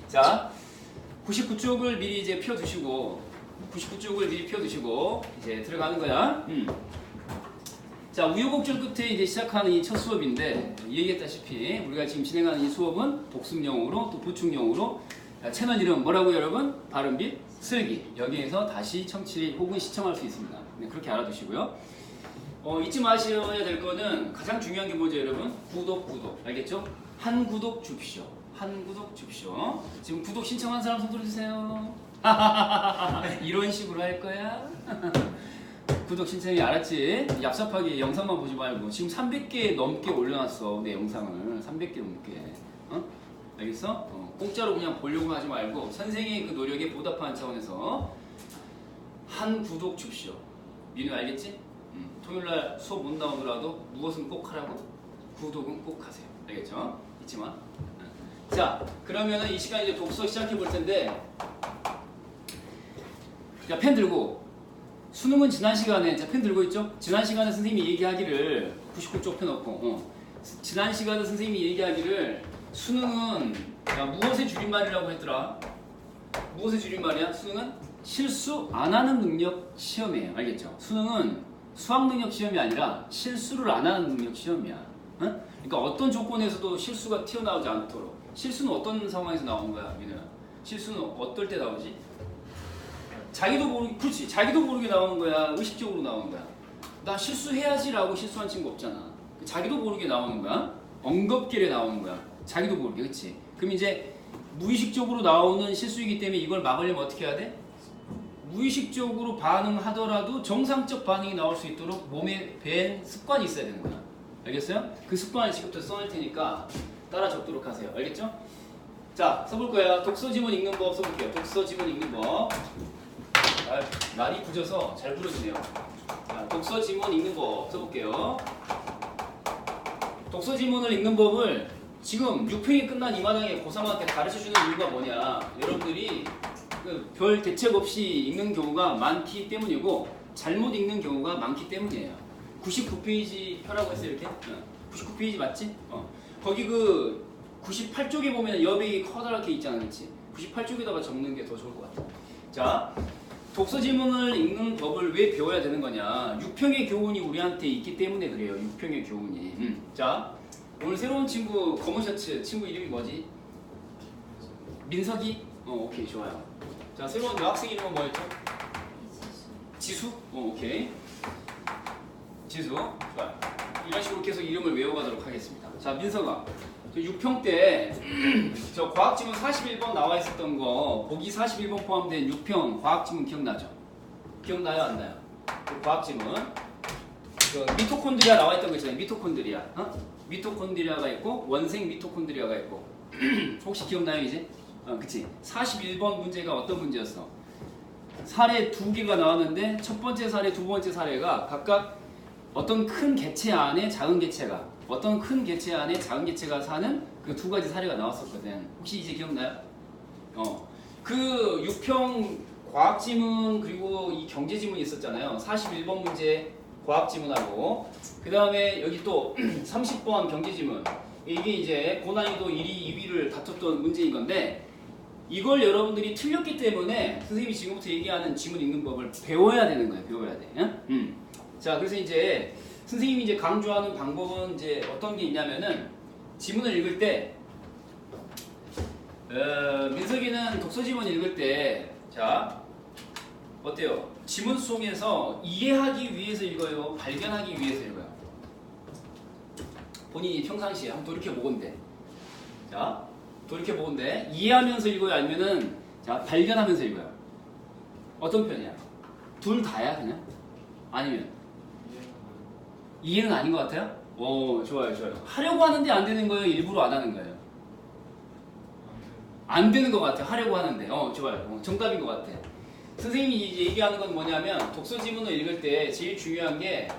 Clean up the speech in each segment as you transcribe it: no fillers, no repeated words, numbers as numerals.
자, 99쪽을 미리 이제 펴두시고, 99쪽을 미리 펴두시고 이제 들어가는 거야. 자, 우여곡절 끝에 이제 시작하는 이 첫 수업인데, 얘기했다시피 우리가 지금 진행하는 이 수업은 복습용으로 또 보충용으로 채널 이름 뭐라고 여러분? 바른빛 슬기. 여기에서 다시 청취 혹은 시청할 수 있습니다. 네, 그렇게 알아두시고요. 잊지 마셔야 될 거는 가장 중요한 게 뭐죠, 여러분? 구독. 알겠죠? 한 구독 줍시오. 한 구독 줍시오. 지금 구독 신청한 사람 손 들어주세요. 이런 식으로 할 거야? 구독 신청이 알았지? 얍삽하게 영상만 보지 말고 지금 300개 넘게 올려놨어. 내 영상을 300개 넘게. 알겠어? 공짜로 그냥 보려고 하지 말고 선생의 그 노력에 보답하는 차원에서 한 구독 줍시오. 민우 알겠지? 토요일날 수업 못 나오더라도 무엇은 꼭 하라고? 구독은 꼭 하세요. 알겠죠? 잊지 마. 자, 그러면은 이 시간 이제 독서 시작해 볼 텐데, 자, 펜 들고. 수능은 지난 시간에, 자, 펜 들고 있죠? 지난 시간에 선생님이 얘기하기를 99쪽 펴놓고, 지난 시간에 선생님이 얘기하기를 수능은 무엇의 줄임말이라고 했더라? 무엇의 줄임말이야? 수능은 실수 안 하는 능력 시험이에요. 알겠죠? 수능은 수학 능력 시험이 아니라 실수를 안 하는 능력 시험이야. 그러니까 어떤 조건에서도 실수가 튀어나오지 않도록. 실수는 어떤 상황에서 나오는 거야, 민우야? 실수는 어떨 때 나오지? 자기도 모르게, 그렇지. 자기도 모르게 나오는 거야? 의식적으로 나오는 거야? 나 실수해야지라고 실수한 친구 없잖아. 자기도 모르게 나오는 거야? 엉겁길에 나오는 거야. 자기도 모르게, 그렇지? 그럼 이제 무의식적으로 나오는 실수이기 때문에 이걸 막으려면 어떻게 해야 돼? 무의식적으로 반응하더라도 정상적 반응이 나올 수 있도록 몸에 밴 습관이 있어야 되는 거야. 알겠어요? 그 습관을 지금부터 써낼 테니까 따라 적도록 하세요. 알겠죠? 자, 써볼 거야. 독서 지문 읽는 법 써볼게요. 독서 지문 읽는 법. 날이 부져서 잘 부러지네요. 자, 독서 지문 읽는 법 써볼게요. 독서 지문을 읽는 법을 지금 6평이 끝난 이 마당에 고3한테 가르쳐주는 이유가 뭐냐. 여러분들이 별 대책 없이 읽는 경우가 많기 때문이고 잘못 읽는 경우가 많기 때문이에요. 99페이지 펴라고 했어요, 이렇게? 99페이지 맞지? 거기 그 98쪽에 보면 여백이 커다랗게 있잖아, 그렇지? 98쪽에다가 적는 게 더 좋을 것 같아. 자, 독서 지문을 읽는 법을 왜 배워야 되는 거냐? 6평의 교훈이 우리한테 있기 때문에 그래요. 6평의 교훈이. 자, 오늘 새로운 친구 검은 셔츠 친구 이름이 뭐지? 민석이? 오케이, 좋아요. 자, 새로운 여학생 이름은 뭐였죠? 지수? 오케이. 지수. 좋아요. 이런 식으로 계속 이름을 외워가도록 하겠습니다. 자, 민석아. 저 6평 때 저 과학지문 41번 나와 있었던 거 보기 41번 포함된 6평 과학지문 기억나죠? 기억나요? 안 나요? 그 과학지문 그 미토콘드리아 나와 있던 거 있잖아요. 미토콘드리아. 미토콘드리아가 있고 원생 미토콘드리아가 있고 혹시 기억나요 이제? 그치? 41번 문제가 어떤 문제였어? 사례 2개가 나왔는데 첫 번째 사례, 두 번째 사례가 각각 어떤 큰 개체 안에 작은 개체가 어떤 큰 개체 안에 작은 개체가 사는 그 두 가지 사례가 나왔었거든. 혹시 이제 기억나요? 그 6평 과학지문 그리고 이 경제지문이 있었잖아요. 41번 문제 과학지문하고 그 다음에 여기 또 30번 경제지문 이게 이제 고난이도 1위, 2위를 다퉜던 문제인 건데 이걸 여러분들이 틀렸기 때문에 선생님이 지금부터 얘기하는 지문 읽는 법을 배워야 되는 거예요. 배워야 돼. 자, 그래서 이제 선생님이 이제 강조하는 방법은 이제 어떤 게 있냐면은 지문을 읽을 때 민석이는 독서 지문 읽을 때 자 어때요? 지문 속에서 이해하기 위해서 읽어요? 발견하기 위해서 읽어요? 본인이 평상시에 한번 돌이켜보건대. 자, 돌이켜보건대. 이해하면서 읽어요? 아니면은 자 발견하면서 읽어요? 어떤 편이야? 둘 다야 그냥? 아니면? 이해는 아닌 것 같아요? 오, 좋아요, 좋아요. 하려고 하는데 안 되는 거예요? 일부러 안 하는 거예요? 안 되는 것 같아요. 하려고 하는데. 좋아요. 정답인 것 같아요. 선생님이 이제 얘기하는 건 뭐냐면 독서 지문을 읽을 때 제일 중요한 게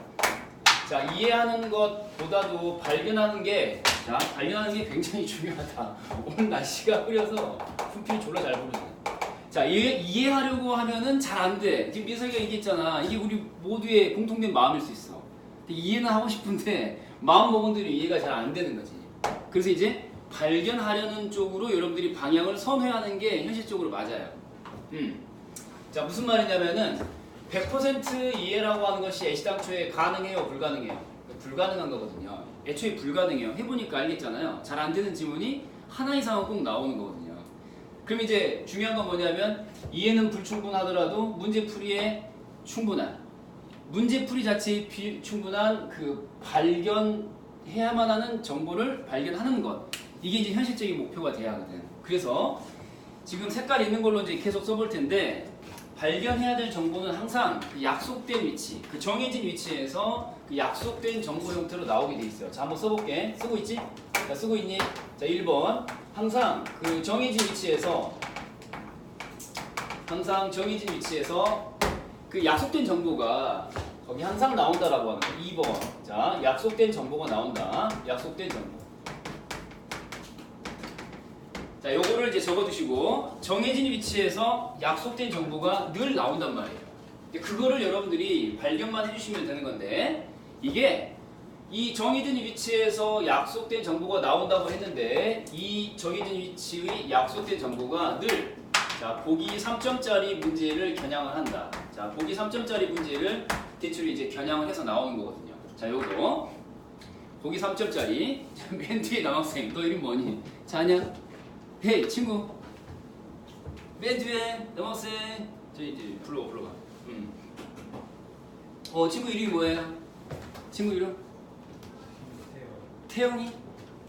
자, 이해하는 것보다도 발견하는 게 자, 발견하는 게 굉장히 중요하다. 오늘 날씨가 흐려서 분필 졸라 잘 부르네. 자, 이해하려고 하면은 잘 안 돼. 지금 민석이가 얘기했잖아. 이게 우리 모두의 공통된 마음일 수 있어. 이해는 하고 싶은데 마음 먹은 대로 이해가 잘 안 되는 거지. 그래서 이제 발견하려는 쪽으로 여러분들이 방향을 선회하는 게 현실적으로 맞아요. 자, 무슨 말이냐면은 100% 이해라고 하는 것이 애시당초에 가능해요, 불가능해요? 불가능한 거거든요. 애초에 불가능해요. 해보니까 알겠잖아요. 잘 안 되는 지문이 하나 이상은 꼭 나오는 거거든요. 그럼 이제 중요한 건 뭐냐면 이해는 불충분하더라도 문제풀이에 충분한, 문제풀이 자체에 충분한 그 발견해야만 하는 정보를 발견하는 것, 이게 이제 현실적인 목표가 돼야 하거든. 그래서 지금 색깔 있는 걸로 이제 계속 써볼 텐데, 발견해야 될 정보는 항상 그 약속된 위치, 그 정해진 위치에서 그 약속된 정보 형태로 나오게 돼 있어요. 자, 한번 써볼게. 쓰고 있지? 자, 쓰고 있니? 자, 1번. 항상 그 정해진 위치에서 그 약속된 정보가 거기 항상 나온다라고 하는 거. 2번. 자, 약속된 정보가 나온다. 약속된 정보. 자, 요거를 이제 적어두시고, 정해진 위치에서 약속된 정보가 늘 나온단 말이에요. 그거를 여러분들이 발견만 해주시면 되는 건데, 이게 이 정해진 위치에서 약속된 정보가 나온다고 했는데, 이 정해진 위치의 약속된 정보가 늘, 자, 보기 3점짜리 문제를 겨냥을 한다. 자, 보기 3점짜리 문제를 대충 이제 겨냥을 해서 나오는 거거든요. 자, 요거 보기 3점짜리. 맨 뒤에 남학생, 너 이름 뭐니? 자냐? 헤이 친구, 맨 뒤에 남학생, 저 이제 불러가. 친구 이름이 뭐예요? 친구 이름? 태영이?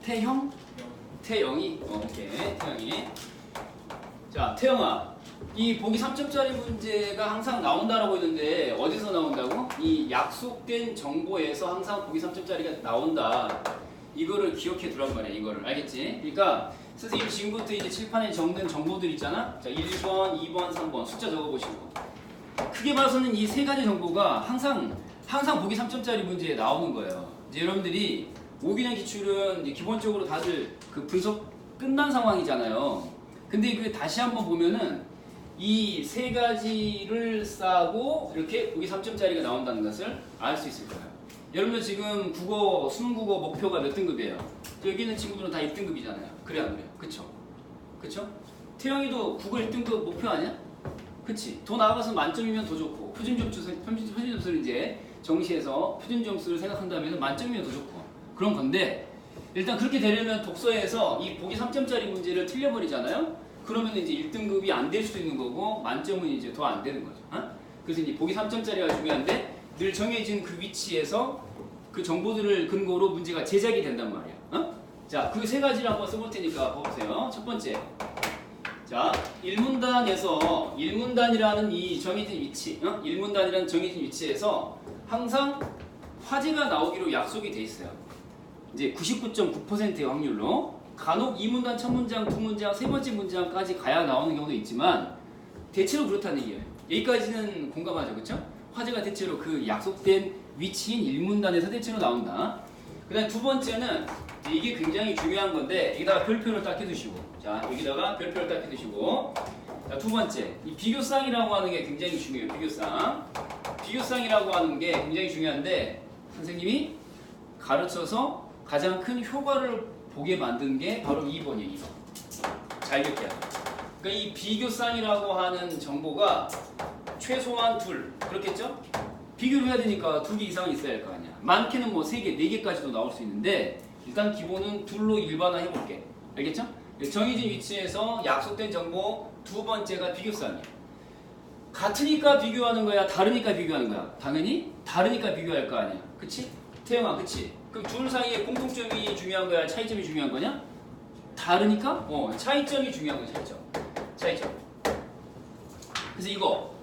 태형? 태영이? 오케이, 태영이. 자, 태영아, 이 보기 3점짜리 문제가 항상 나온다라고 했는데 어디서 나온다고? 이 약속된 정보에서 항상 보기 3점짜리가 나온다. 이거를 기억해 두란 말이야. 이거를 알겠지? 그러니까 선생님 지금부터 이제 칠판에 적는 정보들 있잖아. 자, 1번, 2번, 3번 숫자 적어보시고, 크게 봐서는 이 세 가지 정보가 항상 보기 3점짜리 문제에 나오는 거예요. 이제 여러분들이 5기능 기출은 이제 기본적으로 다들 그 분석 끝난 상황이잖아요. 근데 그 다시 한번 보면은 이 세 가지를 싸고 이렇게 보기 3점짜리가 나온다는 것을 알 수 있을 거예요. 여러분들 지금 국어, 수능 국어 목표가 몇 등급이에요? 여기 있는 친구들은 다 1등급이잖아요. 그래 안 그래요? 그쵸? 그쵸? 태영이도 국어 1등급 목표 아니야? 그치? 더 나아가서 만점이면 더 좋고, 표준 점수를 이제 정시해서 표준 점수를 생각한다면 만점이면 더 좋고, 그런 건데, 일단 그렇게 되려면 독서에서 이 보기 3점짜리 문제를 틀려버리잖아요? 그러면 이제 1등급이 안 될 수도 있는 거고, 만점은 이제 더 안 되는 거죠. 어? 그래서 이제 보기 3점짜리가 중요한데, 늘 정해진 그 위치에서 그 정보들을 근거로 문제가 제작이 된단 말이야. 어? 자, 그 세 가지를 한번 써볼 테니까 봐보세요. 첫 번째. 자, 1문단이라는 이 정해진 위치, 일문단이라는 정해진 위치에서 항상 화제가 나오기로 약속이 돼 있어요. 이제 99.9%의 확률로. 간혹 2문단, 첫 문장, 두 문장, 세 번째 문장까지 가야 나오는 경우도 있지만 대체로 그렇다는 얘기예요. 여기까지는 공감하죠, 그렇죠? 화제가 대체로 그 약속된 위치인 1문단에서 대체로 나온다. 그 다음에 두 번째는 이게 굉장히 중요한 건데, 여기다가 별표를 딱 해두시고, 자, 여기다가 별표를 딱 해두시고, 자, 두 번째, 이 비교쌍이라고 하는 게 굉장히 중요해요. 비교쌍이라고 하는 게 굉장히 중요한데, 선생님이 가르쳐서 가장 큰 효과를 보게 만든 게 바로 2번이에요. 2번. 잘 기억해야 돼요. 그러니까 이 비교쌍이라고 하는 정보가 최소한 둘, 그렇겠죠? 비교를 해야 되니까 2개 이상은 있어야 할 거 아니야. 많게는 뭐 3개, 4개까지도 나올 수 있는데, 일단 기본은 둘로 일반화 해볼게. 알겠죠? 정해진 위치에서 약속된 정보 두 번째가 비교쌍이야. 같으니까 비교하는 거야? 다르니까 비교하는 거야? 당연히 다르니까 비교할 거 아니야. 그치? 태영아, 그치? 그럼 둘 사이에 공통점이 중요한 거야? 차이점이 중요한 거냐? 다르니까? 차이점이 중요한 거야. 차이점. 그래서 이거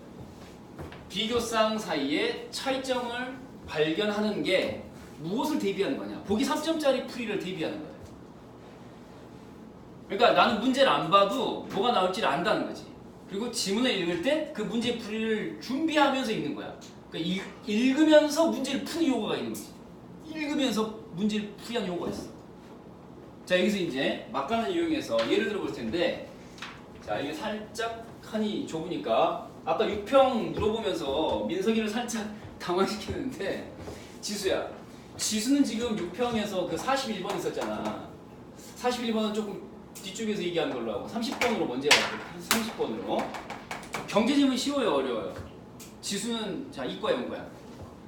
비교쌍 사이에 차이점을 발견하는 게 무엇을 대비하는 거냐? 보기 3점짜리 풀이를 대비하는 거야. 그러니까 나는 문제를 안 봐도 뭐가 나올지를 안다는 거지. 그리고 지문을 읽을 때 그 문제 풀이를 준비하면서 읽는 거야. 그러니까 읽으면서 문제를 푸는 요구가 있는 거지. 읽으면서 문제를 풀이하는 요구가 있어. 자, 여기서 이제 막간을 이용해서 예를 들어 볼 텐데, 자, 이게 살짝 칸이 좁으니까 아까 6평 물어보면서 민석이를 살짝 당황시키는데, 지수야, 지수는 지금 6평에서 그 41번 있었잖아. 41번은 조금 뒤쪽에서 얘기하는 걸로 하고 30번으로 먼저 해볼게요. 30번으로. 경제지문 쉬워요, 어려워요? 지수는 자 이과야, 문과야?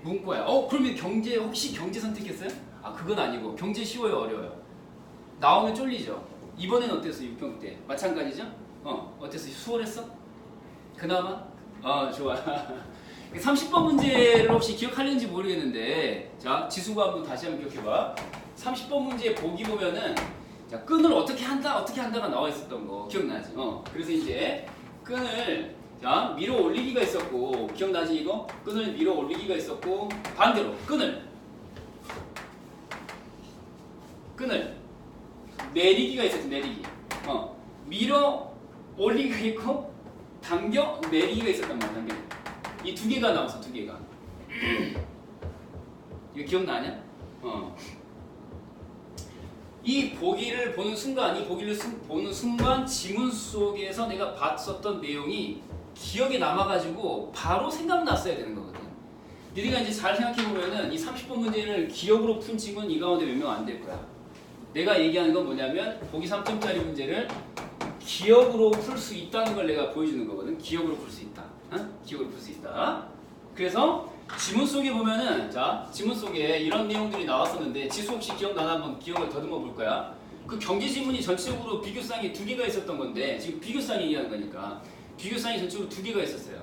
문과야. 그러면 경제 혹시 경제 선택했어요? 그건 아니고 경제 쉬워요, 어려워요? 나오면 쫄리죠. 이번엔 어땠어, 6평 때? 마찬가지죠? 어땠어? 수월했어? 그나마? 좋아. 30번 문제를 혹시 기억하려는지 모르겠는데, 자 지수가 한번 다시 한번 기억해봐. 30번 문제 보기 보면은 자 끈을 어떻게 한다가 나와 있었던 거 기억나지? 그래서 이제 끈을 자 밀어 올리기가 있었고, 기억나지 이거? 끈을 밀어 올리기가 있었고, 반대로 끈을 내리기가 있었지. 내리기. 밀어 올리기가 있고 당겨 내리기가 있었단 말이야. 당겨. 이 두 개가 나왔어. 두 개가. 이거 기억나냐? 이 보기를 보는 순간 지문 속에서 내가 봤었던 내용이 기억에 남아가지고 바로 생각났어야 되는 거거든. 너희가 이제 잘 생각해보면은 이 30번 문제를 기억으로 푼 친구는 이 가운데 몇 명 안 될 거야. 내가 얘기하는 건 뭐냐면 보기 3점짜리 문제를 기억으로 풀 수 있다는 걸 내가 보여주는 거거든. 기억으로 풀 수 있다. 기억으로 풀 수 있다. 그래서 지문 속에 보면은 자 지문 속에 이런 내용들이 나왔었는데, 지수 혹시 기억나나 한번 기억을 더듬어 볼 거야. 그 경제 지문이 전체적으로 비교쌍이 두 개가 있었던 건데, 지금 비교쌍이 얘기하는 거니까 비교쌍이 전체적으로 두 개가 있었어요.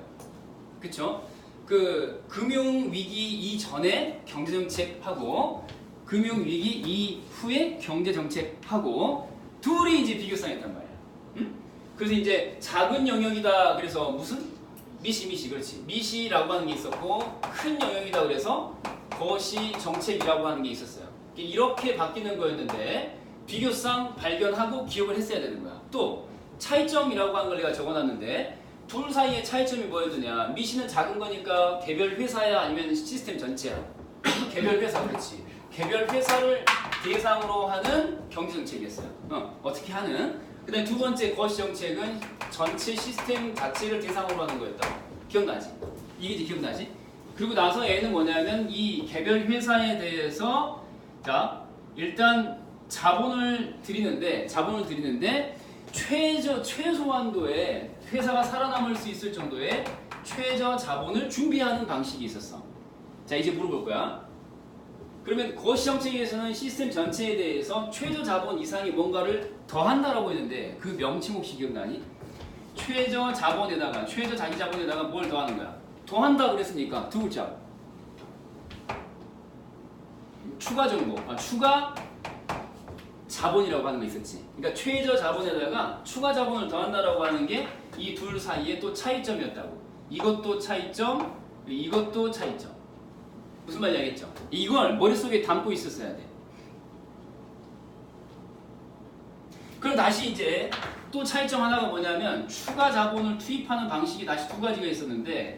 그쵸? 그 금융위기 이전에 경제정책하고 금융위기 이후에 경제정책하고 둘이 이제 비교쌍이었단 말이야. 그래서 이제 작은 영역이다 그래서 무슨? 미시 그렇지. 미시라고 하는 게 있었고, 큰 영역이다 그래서 거시 정책이라고 하는 게 있었어요. 이렇게 바뀌는 거였는데 비교쌍 발견하고 기억을 했어야 되는 거야. 또 차이점이라고 하는 걸 내가 적어놨는데, 둘 사이의 차이점이 뭐였느냐. 미시는 작은 거니까 개별 회사야 아니면 시스템 전체야? 개별 회사. 그렇지. 개별 회사를 대상으로 하는 경제정책이었어요. 어떻게 하는? 그 다음에 두 번째 거시정책은 전체 시스템 자체를 대상으로 하는 거였다. 기억나지? 이게 이제 기억나지? 그리고 나서 얘는 뭐냐면 이 개별 회사에 대해서 자 일단 자본을 드리는데 최소한도의 회사가 살아남을 수 있을 정도의 최저 자본을 준비하는 방식이 있었어. 자 이제 물어볼 거야. 그러면 거시정책에서는 시스템 전체에 대해서 최저 자본 이상의 뭔가를 더한다라고 했는데, 그 명칭 혹시 기억나니? 최저 자본에다가 최저 자기 자본에다가 뭘 더하는 거야? 더한다 그랬으니까 두 글자. 추가 정보. 추가 자본이라고 하는 거 있었지. 그러니까 최저 자본에다가 추가 자본을 더한다라고 하는 게 이 둘 사이에 또 차이점이었다고. 이것도 차이점, 이것도 차이점. 무슨 말인지 알겠죠? 이걸 머릿속에 담고 있었어야 돼. 그럼 다시 이제 또 차이점 하나가 뭐냐면, 추가 자본을 투입하는 방식이 다시 두 가지가 있었는데,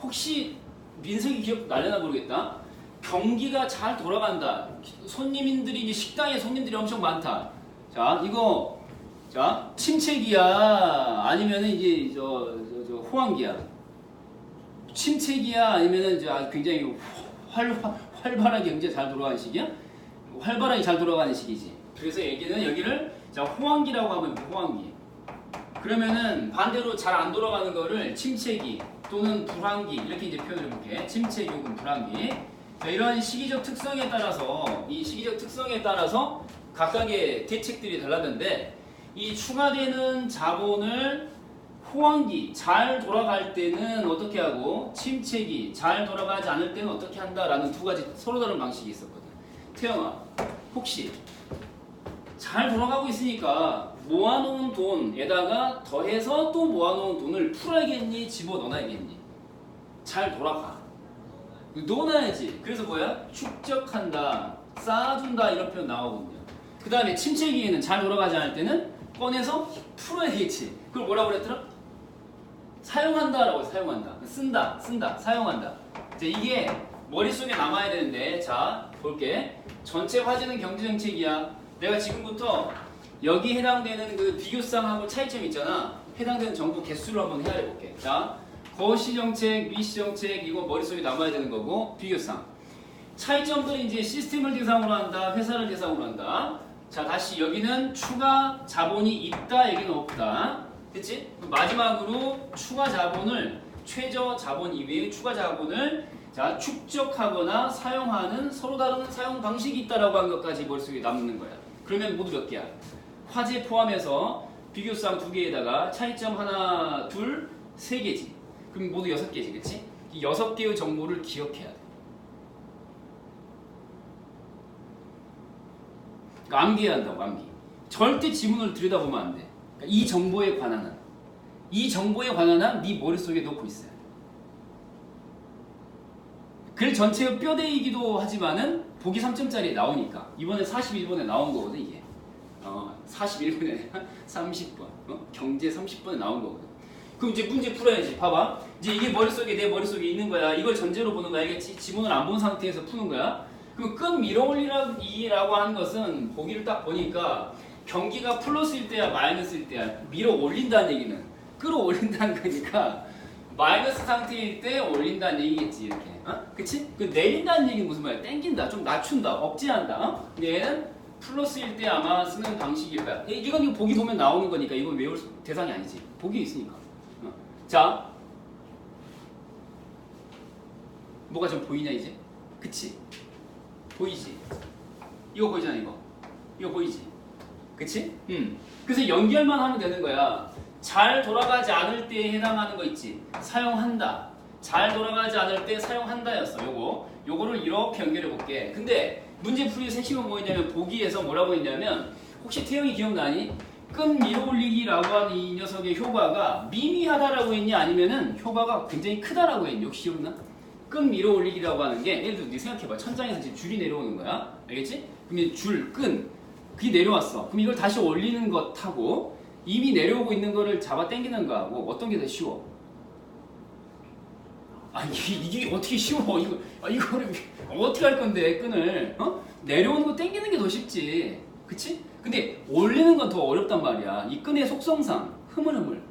혹시 민석이 기억 날려나 모르겠다. 경기가 잘 돌아간다. 손님들이 이제 식당에 손님들이 엄청 많다. 자 이거 자 침체기야 아니면은 이제 저 호황기야? 침체기야 아니면은 이제 굉장히 활발하게 경제 잘 돌아가는 시기야? 활발하게 잘 돌아가는 시기지. 그래서 여기를 자 호황기라고 하면 호황기. 그러면은 반대로 잘 안 돌아가는 거를 침체기 또는 불황기 이렇게 이제 표현을 해볼게. 침체기 혹은 불황기. 자, 이런 시기적 특성에 따라서 각각의 대책들이 달랐는데, 이 추가되는 자본을 호황기 잘 돌아갈 때는 어떻게 하고, 침체기 잘 돌아가지 않을 때는 어떻게 한다라는 두 가지 서로 다른 방식이 있었거든. 태영아, 혹시 잘 돌아가고 있으니까 모아놓은 돈에다가 더해서 또 모아놓은 돈을 풀어야겠니? 집어넣어야겠니? 잘 돌아가. 넣어놔야지. 그래서 뭐야? 축적한다, 쌓아준다 이런 표현 나오거든요. 그 다음에 침체기에는 잘 돌아가지 않을 때는 꺼내서 풀어야겠지. 그걸 뭐라고 그랬더라? 사용한다라고. 사용한다. 쓴다, 사용한다. 자, 이게 머릿속에 남아야 되는데, 자 볼게. 전체 화제는 경제정책이야. 내가 지금부터 여기 해당되는 그 비교쌍하고 차이점 있잖아. 해당되는 정보 개수를 한번 헤아려볼게. 자 거시정책, 미시정책 이거 머릿속에 남아야 되는 거고, 비교쌍. 차이점들은 이제 시스템을 대상으로 한다, 회사를 대상으로 한다. 자, 다시 여기는 추가 자본이 있다, 여기는 없다. 그치? 마지막으로 추가 자본을, 최저 자본 이외의 추가 자본을 자, 축적하거나 사용하는 서로 다른 사용 방식이 있다라고 한 것까지 머릿속에 남는 거야. 그러면 모두 몇 개야? 화재 포함해서 비교상 2개에다가 차이점 하나, 둘, 3개지. 그럼 모두 6개지, 그치? 이 6개의 정보를 기억해야 돼. 그러니까 암기해야 한다고, 암기. 절대 지문을 들여다보면 안 돼. 그러니까 이 정보에 관한 한, 네 머릿속에 넣고 있어요. 글 전체의 뼈대이기도 하지만은 보기 3점짜리 나오니까 이번에 41번에 나온 거거든, 이게. 41번에 30번, 경제 30번에 나온 거거든. 그럼 이제 문제 풀어야지. 봐봐. 이제 이게 내 머릿속에 있는 거야. 이걸 전제로 보는 거야. 알겠지? 지문을 안 본 상태에서 푸는 거야. 그럼 끈 밀어올리라고 하는 것은 보기를 딱 보니까 경기가 플러스일 때야 마이너스일 때야 밀어 올린다는 얘기는 끌어올린다는 거니까 마이너스 상태일 때 올린다는 얘기겠지, 이렇게. 그치? 그 내린다는 얘기는 무슨 말이야? 땡긴다, 좀 낮춘다, 억제한다. 얘는 플러스일 때 아마 쓰는 방식일 거야. 이건 이거 보기 보면 나오는 거니까 이건 외울 대상이 아니지. 보기 있으니까. 자, 뭐가 좀 보이냐 이제? 그치? 보이지? 이거 보이잖아, 이거 보이지? 그치? 그래서 연결만 하면 되는 거야. 잘 돌아가지 않을 때에 해당하는 거 있지? 사용한다. 잘 돌아가지 않을 때 사용한다였어. 요거를 이렇게 연결해 볼게. 근데 문제풀이의 핵심은 뭐였냐면 보기에서 뭐라고 했냐면 혹시 태영이 기억나니? 끈 밀어올리기라고 하는 이 녀석의 효과가 미미하다라고 했니? 아니면은 효과가 굉장히 크다라고 했니? 혹시 기억나? 끈 밀어올리기라고 하는 게 예를 들어 네 생각해봐. 천장에서 지금 줄이 내려오는 거야. 알겠지? 그럼 줄, 끈 그게 내려왔어. 그럼 이걸 다시 올리는 것하고 이미 내려오고 있는 거를 잡아 당기는 거하고 어떤 게 더 쉬워? 이게 어떻게 쉬워? 이거를 어떻게 할 건데, 끈을? 내려오는 거 당기는 게 더 쉽지. 그치? 근데 올리는 건 더 어렵단 말이야. 이 끈의 속성상 흐물흐물,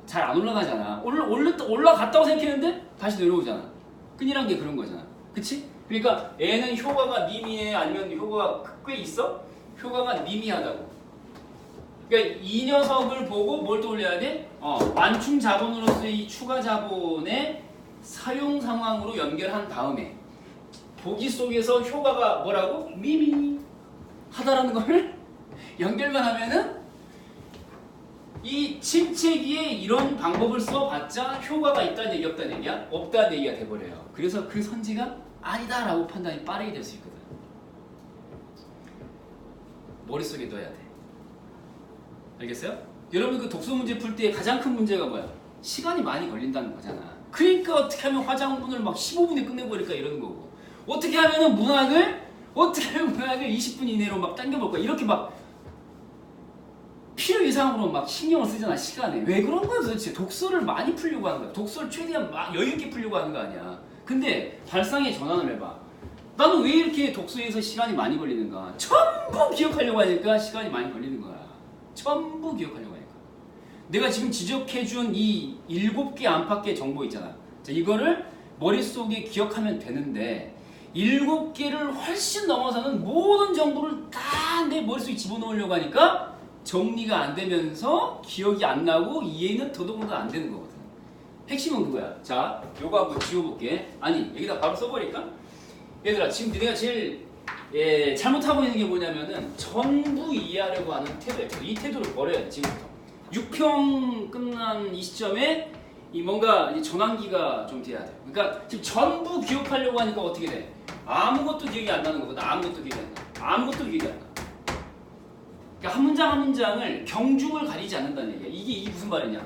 잘 안 올라가잖아. 올라갔다고 생각했는데 다시 내려오잖아. 끈이란 게 그런 거잖아. 그치? 그러니까 얘는 효과가 미미해? 아니면 효과가 꽤 있어? 효과가 미미하다고. 그러니까 이 녀석을 보고 뭘 떠올려야 돼? 완충 자본으로서의 이 추가 자본의 사용 상황으로 연결한 다음에 보기 속에서 효과가 뭐라고? 미미하다라는 걸 연결만 하면은 이 침체기에 이런 방법을 써봤자 효과가 있다는 얘기 없다는 얘기야? 없다는 얘기가 돼버려요. 그래서 그 선지가 아니다라고 판단이 빠르게 될 수 있거든. 머릿속에 넣어야 돼. 알겠어요? 여러분 그 독서 문제 풀 때 가장 큰 문제가 뭐야? 시간이 많이 걸린다는 거잖아. 그러니까 어떻게 하면 화장문을 막 15분에 끝내버릴까 이러는 거고, 어떻게 하면 문학을 20분 이내로 막 당겨볼까, 이렇게 막 필요 이상으로 막 신경을 쓰잖아, 시간에. 왜 그런 거야 도대체? 독서를 많이 풀려고 하는 거야. 독서를 최대한 막 여유있게 풀려고 하는 거 아니야. 근데 발상의 전환을 해봐. 나는 왜 이렇게 독서에서 시간이 많이 걸리는가? 전부 기억하려고 하니까 시간이 많이 걸리는 거야. 전부 기억하려고 하니까. 내가 지금 지적해준 이 7개 안팎의 정보 있잖아. 자, 이거를 머릿속에 기억하면 되는데 7개를 훨씬 넘어서는 모든 정보를 다 내 머릿속에 집어넣으려고 하니까 정리가 안 되면서 기억이 안 나고 이해는 더더군다나 안 되는 거거든. 핵심은 그거야. 자, 요거 한번 지워볼게. 아니, 여기다 바로 써버릴까? 얘들아, 지금 내가 제일 잘못하고 있는 게 뭐냐면은 전부 이해하려고 하는 태도야. 이 태도를 버려야 돼, 지금부터. 6평 끝난 이 시점에 뭔가 전환기가 좀 돼야 돼. 그러니까 지금 전부 기억하려고 하니까 어떻게 돼? 아무것도 기억이 안 나는 거거든. 아무것도 기억이 안 나. 아무것도 기억이 안 나. 그러니까 한 문장 한 문장을 경중을 가리지 않는다는 얘기야. 이게 무슨 말이냐?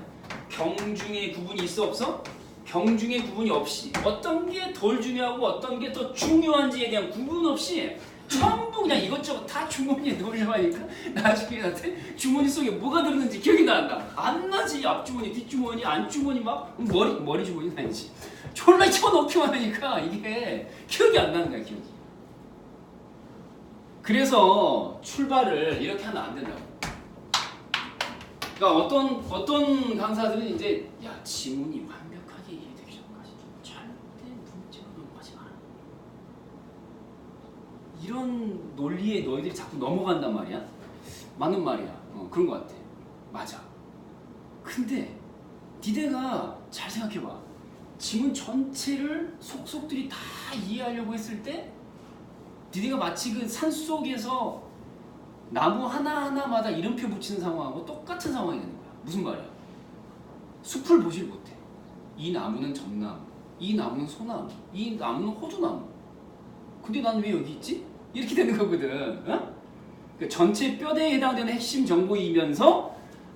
경중의 구분이 있어 없어? 경중의 구분이 없이 어떤 게 덜 중요하고 어떤 게 더 중요한지에 대한 구분 없이 전부 그냥 이것저것 다 주머니에 넣으려고 하니까 나중에 나한테 주머니 속에 뭐가 들었는지 기억이 난다. 안 나지. 앞주머니, 뒷주머니, 안주머니 막 머리 주머니는 아니지. 졸라 쳐넣기만 하니까 이게 기억이 안 나는 거야, 기억이. 그래서 출발을 이렇게 하면 안 된다고. 그러니까 어떤 강사들은 이제 지문이 완벽하게 이해되기 전까지 절대 문제로 넘어가지 마라. 이런 논리에 너희들이 자꾸 넘어간단 말이야. 맞는 말이야. 그런 것 같아. 맞아. 근데 니네가 잘 생각해봐. 지문 전체를 속속들이 다 이해하려고 했을 때 니네가 마치 그 산속에서 나무 하나하나마다 이름표 붙이는 상황하고 똑같은 상황이 되는 거야. 무슨 말이야? 숲을 보질 못해. 이 나무는 전나무, 이 나무는 소나무, 이 나무는 호두나무. 근데 난 왜 여기 있지? 이렇게 되는 거거든. 그러니까 전체 뼈대에 해당되는 핵심 정보이면서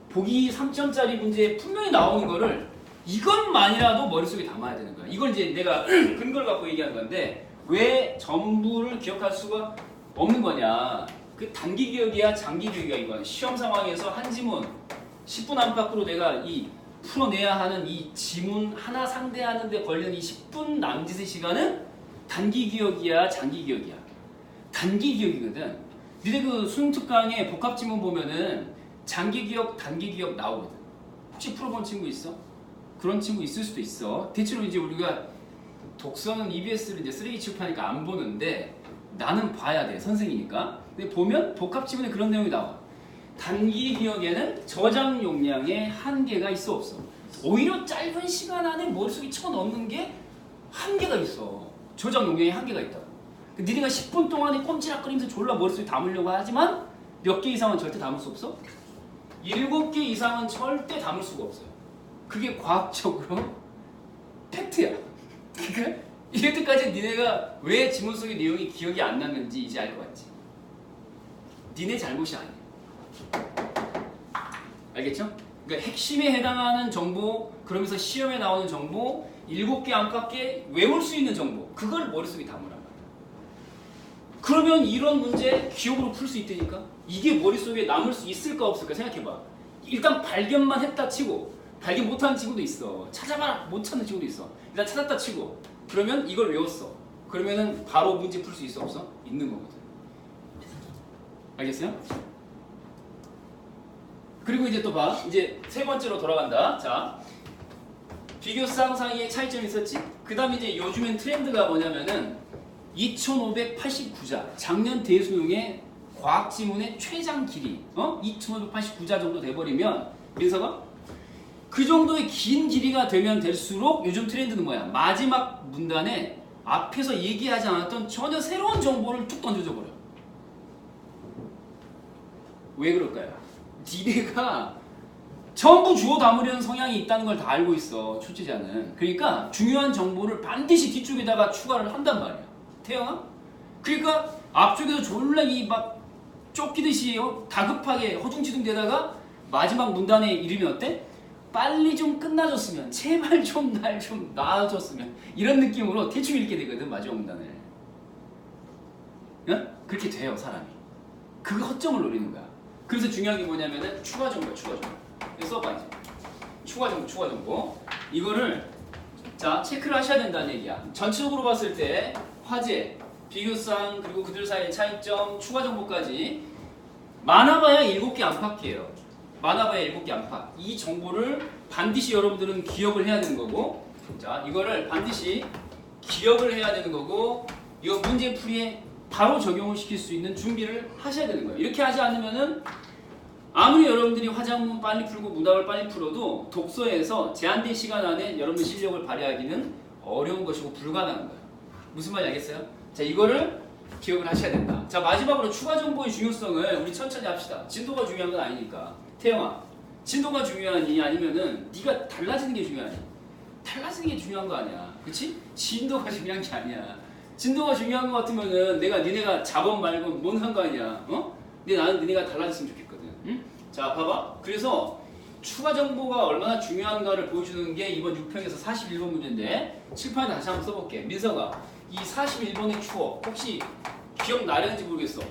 보기 3점짜리 문제에 분명히 나오는 거를 이것만이라도 머릿속에 담아야 되는 거야. 이걸 이제 내가 근거를 갖고 얘기하는 건데 왜 전부를 기억할 수가 없는 거냐. 그 단기 기억이야 장기 기억이야. 이건 시험 상황에서 한 지문 10분 안팎으로 내가 이 풀어내야 하는 이 지문 하나 상대하는 데 걸리는 이 10분 남짓의 시간은 단기 기억이야 장기 기억이야. 단기 기억이거든. 니네 그 수능 특강에 복합 지문 보면은 장기 기억 단기 기억 나오거든. 혹시 풀어본 친구 있어? 그런 친구 있을 수도 있어. 대체로 이제 우리가 독서는 EBS를 이제 쓰레기 취급하니까 안 보는데 나는 봐야 돼. 선생이니까. 근데 보면 복합 지문에 그런 내용이 나와. 단기 기억에는 저장 용량의 한계가 있어 없어? 오히려 짧은 시간 안에 머릿속에 쳐넣는 게 한계가 있어. 저장 용량의 한계가 있다고. 니네가 10분 동안에 꼼지락거리면서 졸라 머릿속에 담으려고 하지만 몇 개 이상은 절대 담을 수 없어? 7개 이상은 절대 담을 수가 없어요. 그게 과학적으로 팩트야. 그러니까 이럴 때까지 니네가 왜 지문 속의 내용이 기억이 안 났는지 이제 알 것 같지? 니네 잘못이 아니야. 알겠죠? 그러니까 핵심에 해당하는 정보, 그러면서 시험에 나오는 정보, 7개 안팎에 외울 수 있는 정보, 그걸 머릿속에 담으란 말이야. 그러면 이런 문제 기억으로 풀 수 있다니까? 이게 머릿속에 남을 수 있을까 없을까 생각해봐. 일단 발견만 했다 치고 발견 못하는 친구도 있어. 찾아봐라 못 찾는 친구도 있어. 일단 찾았다 치고 그러면 이걸 외웠어. 그러면은 바로 문제 풀 수 있어 없어? 있는 거거든. 알겠어요? 그리고 이제 또 봐. 이제 세 번째로 돌아간다. 자, 비교상 사이에 차이점이 있었지? 그 다음에 이제 요즘엔 트렌드가 뭐냐면은 2589자. 작년 대수능의 과학 지문의 최장 길이 2589자 정도 돼버리면 민서가 그 정도의 긴 길이가 되면 될수록 요즘 트렌드는 뭐야? 마지막 문단에 앞에서 얘기하지 않았던 전혀 새로운 정보를 툭 던져줘 버려. 왜 그럴까요? 니네가 전부 주워 담으려는 성향이 있다는 걸 다 알고 있어. 출제자는. 그러니까 중요한 정보를 반드시 뒤쪽에다가 추가를 한단 말이야. 태영아? 그러니까 앞쪽에서 졸라 막 쫓기듯이 다급하게 허둥지둥대다가 마지막 문단에 이르면 어때? 빨리 좀 끝나줬으면, 제발 좀 날 좀 놔줬으면, 이런 느낌으로 대충 읽게 되거든 마지막 문단을. 응? 그렇게 돼요 사람이. 그 허점을 노리는 거야. 그래서 중요한 게 뭐냐면은 추가 정보야. 추가 정보. 이거 써봐 이제. 추가 정보. 이거를 자 체크를 하셔야 된다는 얘기야. 전체적으로 봤을 때 화제, 비교상, 그리고 그들 사이의 차이점, 추가 정보까지 많아봐야 7개 안팎이에요. 많아봐야 7개 안팎. 이 정보를 반드시 여러분들은 기억을 해야 되는 거고, 자 이거를 반드시 기억을 해야 되는 거고, 이거 문제풀이에 바로 적용을 시킬 수 있는 준비를 하셔야 되는 거예요. 이렇게 하지 않으면은 아무리 여러분들이 화작문 빨리 풀고 문답을 빨리 풀어도 독서에서 제한된 시간 안에 여러분의 실력을 발휘하기는 어려운 것이고 불가능한 거예요. 무슨 말인지 알겠어요? 자 이거를 기억을 하셔야 된다. 자 마지막으로 추가 정보의 중요성을 우리 천천히 합시다. 진도가 중요한 건 아니니까. 태영아, 진도가 중요하니 아니면은 네가 달라지는 게 중요하니? 달라지는 게 중요한 거 아니야. 그렇지? 진도가 중요한 게 아니야. 진도가 중요한 거 같으면은 니네가 자본 말고 뭔 상관이야. 근데 나는 니네가 달라졌으면 좋겠거든. 응? 자 봐봐. 그래서 추가 정보가 얼마나 중요한가를 보여주는 게 이번 6평에서 41번 문제인데 칠판에 다시 한번 써볼게. 민서가 이 41번의 추억 혹시 기억나려는지 모르겠어.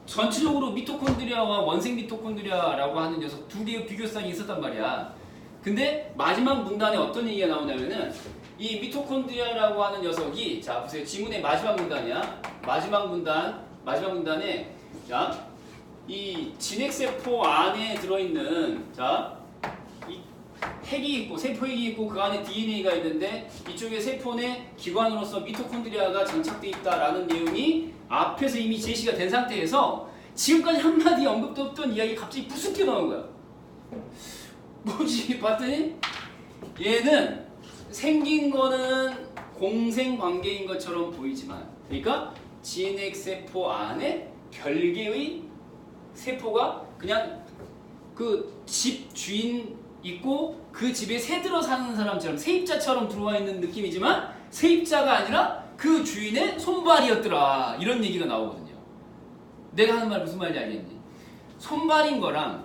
전체적으로 미토콘드리아와 원생 미토콘드리아라고 하는 녀석 두 개의 비교상이 있었단 말이야. 근데 마지막 문단에 어떤 얘기가 나오냐면은 이 미토콘드리아라고 하는 녀석이 자 보세요. 지문의 마지막 문단이야. 마지막 문단에 자 이 진핵세포 안에 들어있는 자 이 핵이 있고 세포 핵이 있고 그 안에 DNA가 있는데 이쪽에 세포 내 기관으로서 미토콘드리아가 장착돼 있다라는 내용이 앞에서 이미 제시가 된 상태에서 지금까지 한마디 언급도 없던 이야기 갑자기 무슨 게 나온 거야. 뭐지 봤더니 얘는 생긴 거는 공생관계인 것처럼 보이지만 그러니까 진핵세포 안에 별개의 세포가 그냥 그 집 주인 있고 그 집에 새들어 사는 사람처럼 세입자처럼 들어와 있는 느낌이지만 세입자가 아니라 그 주인의 손발이었더라 이런 얘기가 나오거든요. 내가 하는 말 무슨 말인지 알겠니? 손발인 거랑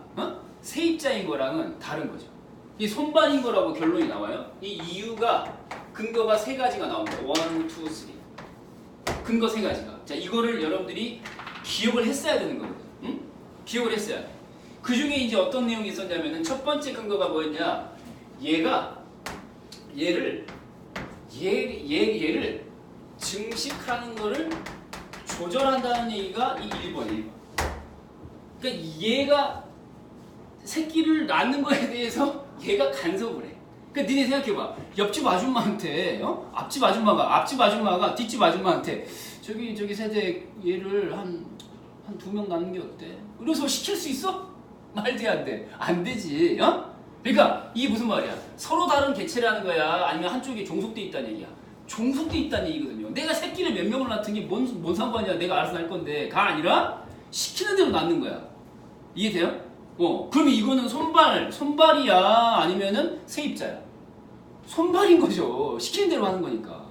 세입자인 거랑은 다른 거죠. 이 손발인 거라고 결론이 나와요. 이 이유가 근거가 세 가지가 나옵니다. 1, 2, 3 근거 세 가지가. 자 이거를 여러분들이 기억을 했어야 되는 거거든. 응? 기억을 했어야 돼. 그 중에 이제 어떤 내용이 있었냐면은 첫 번째 근거가 뭐였냐? 얘를 증식하는 거를 조절한다는 얘기가 이 1번. 그러니까 얘가 새끼를 낳는 거에 대해서 얘가 간섭을 해. 그러니까 니네 생각해봐. 옆집 아줌마한테 앞집 아줌마가 뒷집 아줌마한테 저기 세대 얘를 한 2명 낳는 게 어때? 그래서 시킬 수 있어? 말도 안 돼. 안 되지. 그러니까 이게 무슨 말이야? 서로 다른 개체라는 거야? 아니면 한쪽에 종속돼 있다는 얘기야? 종속돼 있다는 얘기거든요. 내가 새끼를 몇 명을 낳든 게 뭔 상관이야? 내가 알아서 날 건데.가 아니라 시키는 대로 낳는 거야. 이해돼요? 그러면 이거는 손발이야? 아니면은 세입자야? 손발인 거죠. 시키는 대로 하는 거니까.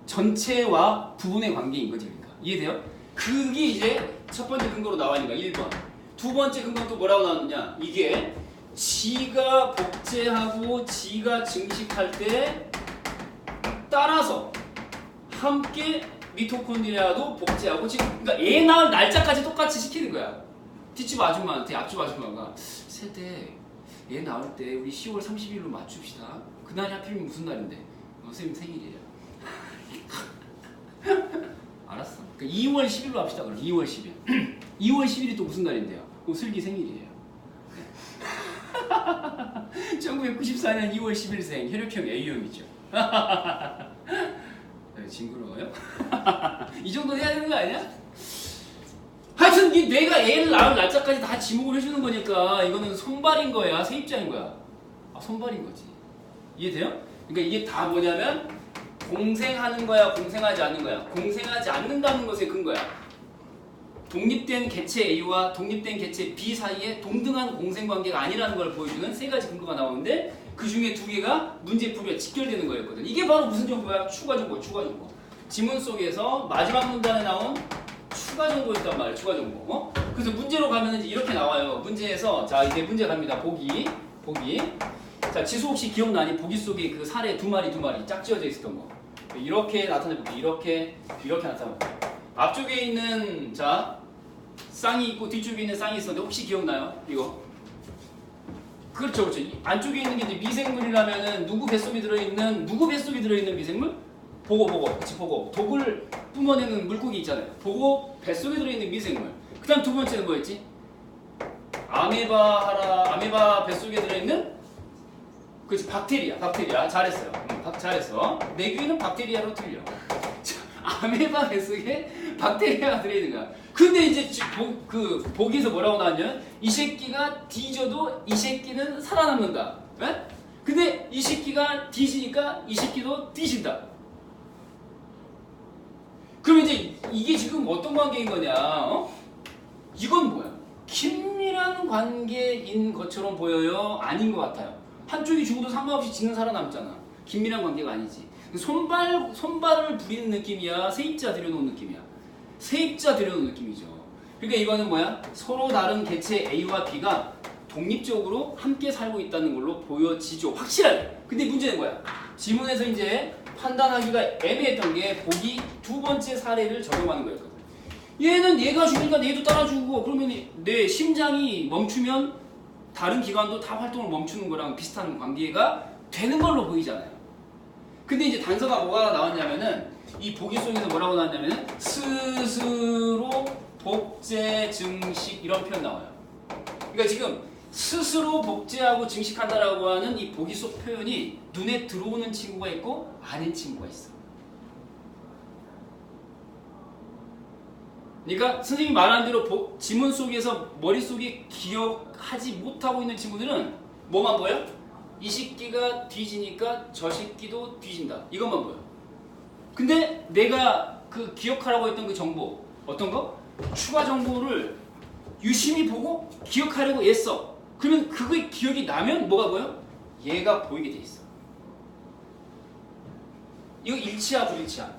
전체와 부분의 관계인 거지. 그러니까. 이해돼요? 그게 이제 첫 번째 근거로 나와있는 거야. 1번. 두 번째 근거는 또 뭐라고 나왔느냐? 이게 지가 복제하고 지가 증식할 때 따라서 함께 미토콘드리아도 복제하고 지금 그러니까 애 낳을 날짜까지 똑같이 시키는 거야. 뒷집 아줌마한테 앞집 아줌마가 세대 애 낳을 때 우리 10월 30일로 맞춥시다. 그날이 하필이면 무슨 날인데? 선생님 생일이에요. 알았어. 그러니까 2월 10일로 합시다. 그럼 2월 10일. 2월 10일이 또 무슨 날인데요? 슬기 생일이에요. 1994년 2월 10일생 혈액형 A형이죠. 징그러워요? 이 정도 해야 되는 거 아니야? 하여튼 내가 애를 낳을 날짜까지 다 지목을 해주는 거니까 이거는 손발인 거야? 세입자인 거야? 손발인 거지. 이해돼요? 그러니까 이게 다 뭐냐면 공생하는 거야? 공생하지 않는 거야? 공생하지 않는다는 것의 근거야. 독립된 개체 A와 독립된 개체 B 사이에 동등한 공생관계가 아니라는 걸 보여주는 세 가지 근거가 나오는데 그 중에 두 개가 문제풀이와 직결되는 거였거든. 이게 바로 무슨 정보야? 추가 정보. 지문 속에서 마지막 문단에 나온 추가 정보였단 말이야. 추가 정보. 그래서 문제로 가면 이제 이렇게 나와요. 문제에서 자 이제 문제 갑니다. 보기. 자 지수 혹시 기억나니? 보기 속에 그 사례 두 마리 짝지어져 있었던 거. 이렇게 나타내볼게. 이렇게 나타내볼게. 앞쪽에 있는 자 쌍이 있고 뒤쪽에 있는 쌍이 있었는데 혹시 기억나요? 이거. 그렇죠. 안쪽에 있는 게 이제 미생물이라면은 누구 뱃속에 들어있는 미생물? 보고. 그치, 보고. 독을 뿜어내는 물고기 있잖아요. 보고 뱃속에 들어있는 미생물. 그 다음 두 번째는 뭐였지? 아메바 뱃속에 들어있는 그치, 박테리아. 잘했어요. 잘했어. 내 귀는 박테리아로 틀려. 아메바 뱃속에 박테리아가 들어있는 거야. 근데 이제 보기에서 뭐라고 나왔냐면 이 새끼가 뒤져도 이 새끼는 살아남는다. 에? 근데 이 새끼가 뒤지니까 이 새끼도 뒤진다. 그럼 이제 이게 지금 어떤 관계인 거냐? 이건 뭐야? 긴밀한 관계인 것처럼 보여요? 아닌 것 같아요. 한쪽이 죽어도 상관없이 지는 살아남잖아. 긴밀한 관계가 아니지. 손발을 부리는 느낌이야? 세입자 들여놓은 느낌이야? 세입자 들여놓은 느낌이죠. 그러니까 이거는 뭐야? 서로 다른 개체 A와 B가 독립적으로 함께 살고 있다는 걸로 보여지죠. 확실하게. 근데 문제는 뭐야? 지문에서 이제 판단하기가 애매했던 게 보기 두 번째 사례를 적용하는 거였거든. 얘는 얘가 죽으니까 얘도 따라 죽고 그러면 내 심장이 멈추면 다른 기관도 다 활동을 멈추는 거랑 비슷한 관계가 되는 걸로 보이잖아요. 근데 이제 단서가 뭐가 나왔냐면은 이 보기 속에서 뭐라고 나왔냐면은 스스로 복제 증식 이런 표현 나와요. 그러니까 지금 스스로 복제하고 증식한다라고 하는 이 보기속 표현이 눈에 들어오는 친구가 있고 아닌 친구가 있어. 그러니까 선생님이 말한 대로 지문 속에서 머릿속에 기억하지 못하고 있는 친구들은 뭐만 보여? 이 식기가 뒤지니까 저 식기도 뒤진다. 이것만 보여. 근데 내가 그 기억하라고 했던 그 정보, 어떤 거? 추가 정보를 유심히 보고 기억하려고 애써. 그러면 그게 기억이 나면 뭐가 보여? 얘가 보이게 돼 있어. 이거 일치야 불일치야?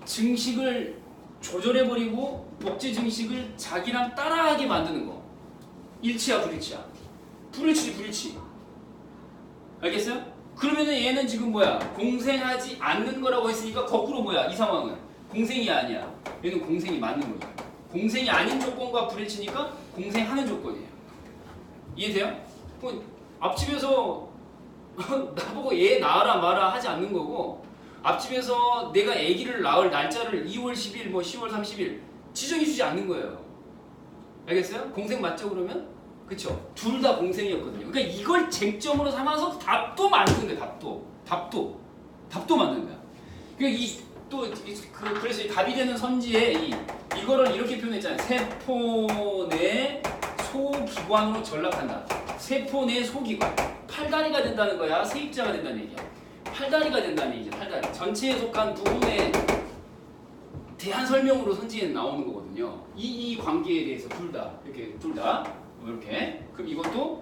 증식을 조절해버리고 복제 증식을 자기랑 따라하게 만드는 거. 일치야 불일치야? 불일치. 알겠어요? 그러면은 얘는 지금 뭐야? 공생하지 않는 거라고 했으니까 거꾸로 뭐야? 이 상황은 공생이 아니야. 얘는 공생이 맞는 거죠. 공생이 아닌 조건과 불일치니까 공생하는 조건이에요. 이해돼요? 앞집에서 나보고 얘 낳아라 마라 하지 않는 거고, 앞집에서 내가 아기를 낳을 날짜를 2월 10일, 뭐 10월 30일 지정해주지 않는 거예요. 알겠어요? 공생 맞죠 그러면? 그쵸? 둘 다 공생이었거든요. 그러니까 이걸 쟁점으로 삼아서 답도 만드는 거야. 답도 만드는 거야. 그러니까 그래서 이 답이 되는 선지에 이거를 이렇게 표현했잖아요. 세포 내 소기관으로 전락한다. 세포 내 소기관. 팔다리가 된다는 거야. 세입자가 된다는 얘기야. 팔다리가 된다는 얘기죠. 팔다리. 전체에 속한 부분에 대한 설명으로 선지에 나오는 거거든요. 이 관계에 대해서 둘 다. 이렇게. 그럼 이것도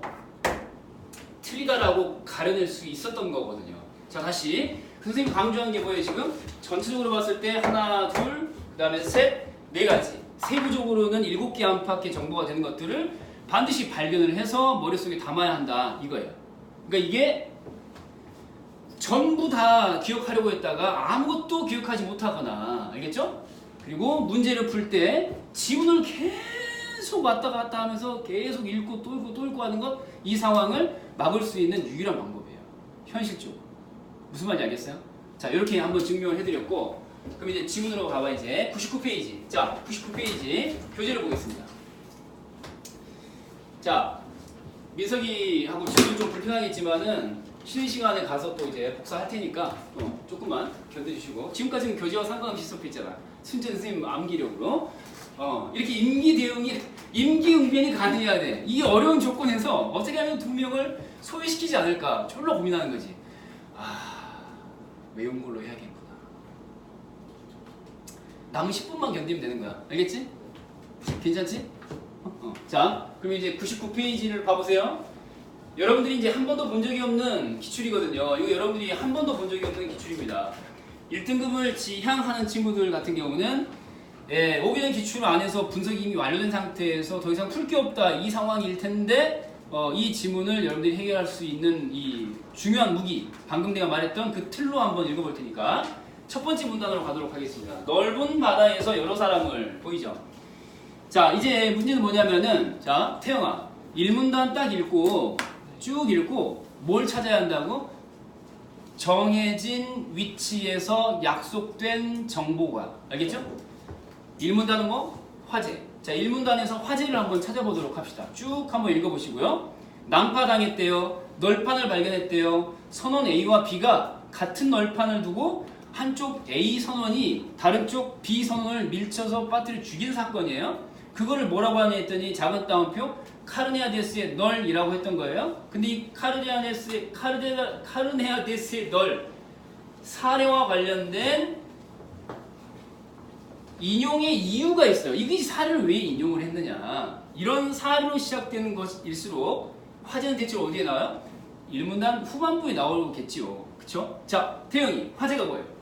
틀리다라고 가려낼 수 있었던 거거든요. 자, 다시. 선생님이 강조한 게 뭐예요, 지금? 전체적으로 봤을 때 하나, 둘, 그 다음에 셋, 네 가지. 세부적으로는 7개 안팎의 정보가 되는 것들을 반드시 발견을 해서 머릿속에 담아야 한다. 이거예요. 그러니까 이게 전부 다 기억하려고 했다가 아무것도 기억하지 못하거나, 알겠죠? 그리고 문제를 풀 때 지문을 계속 왔다 갔다 하면서 계속 읽고 또 읽고 하는 것, 이 상황을 막을 수 있는 유일한 방법이에요. 현실적으로. 무슨 말인지 알겠어요? 자, 이렇게 한번 증명을 해드렸고, 그럼 이제 지문으로 가봐. 이제 99페이지. 자, 99페이지 교재를 보겠습니다. 자, 민석이하고 지금 좀 불편하겠지만은 쉬는 시간에 가서 또 이제 복사할 테니까 조금만 견뎌주시고, 지금까지는 교재와 상관없이 수업했잖아. 순천 선생님 암기력으로 이렇게 임기응변이 가능해야 돼. 이 어려운 조건에서 어떻게 하면 2명을 소외시키지 않을까 졸라 고민하는 거지. 외운 걸로 해야겠구나. 남은 10분만 견디면 되는 거야. 알겠지? 괜찮지? 자, 그럼 이제 99페이지를 봐보세요. 여러분들이 이제 한 번도 본 적이 없는 기출이거든요. 이거 여러분들이 한 번도 본 적이 없는 기출입니다. 1등급을 지향하는 친구들 같은 경우는 5개년 기출 안에서 분석이 이미 완료된 상태에서 더 이상 풀 게 없다, 이 상황일 텐데 이 지문을 여러분들이 해결할 수 있는 이 중요한 무기, 방금 내가 말했던 그 틀로 한번 읽어볼 테니까 첫 번째 문단으로 가도록 하겠습니다. 넓은 바다에서 여러 사람을. 보이죠? 자, 이제 문제는 뭐냐면은, 자, 태영아, 1문단 딱 읽고 쭉 읽고 뭘 찾아야 한다고? 정해진 위치에서 약속된 정보가. 알겠죠? 1문단은 뭐? 화재. 자, 1문단에서 화재를 한번 찾아보도록 합시다. 쭉 한번 읽어보시고요. 난파당했대요. 널판을 발견했대요. 선원 A와 B가 같은 널판을 두고 한쪽 A 선원이 다른 쪽 B 선원을 밀쳐서 빠뜨려 죽인 사건이에요. 그거를 뭐라고 하냐 했더니 작은 따옴표 카르네아데스의 널이라고 했던 거예요. 근데 이 카르네아데스의 널 사례와 관련된 인용의 이유가 있어요. 이게 사례를 왜 인용을 했느냐. 이런 사례로 시작되는 것일수록 화제는 대체 어디에 나와요? 1문단 후반부에 나오겠지요. 그쵸? 자, 태영이, 화제가 뭐예요?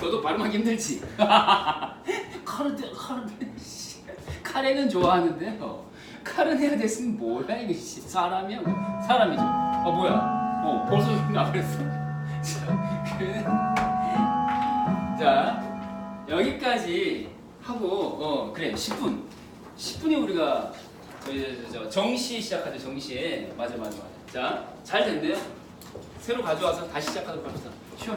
너도 발음하기 힘들지? 카레는 좋아하는데 카르네아데스는 뭐야 이거? 사람이야? 사람이죠. 뭐야? 벌써 나버렸어. 자, 여기까지 하고 그래 10분에 우리가 정시에 시작하죠. 정시에. 맞아. 자, 잘 됐네요. 새로 가져와서 다시 시작하도록 합시다. 쉬어.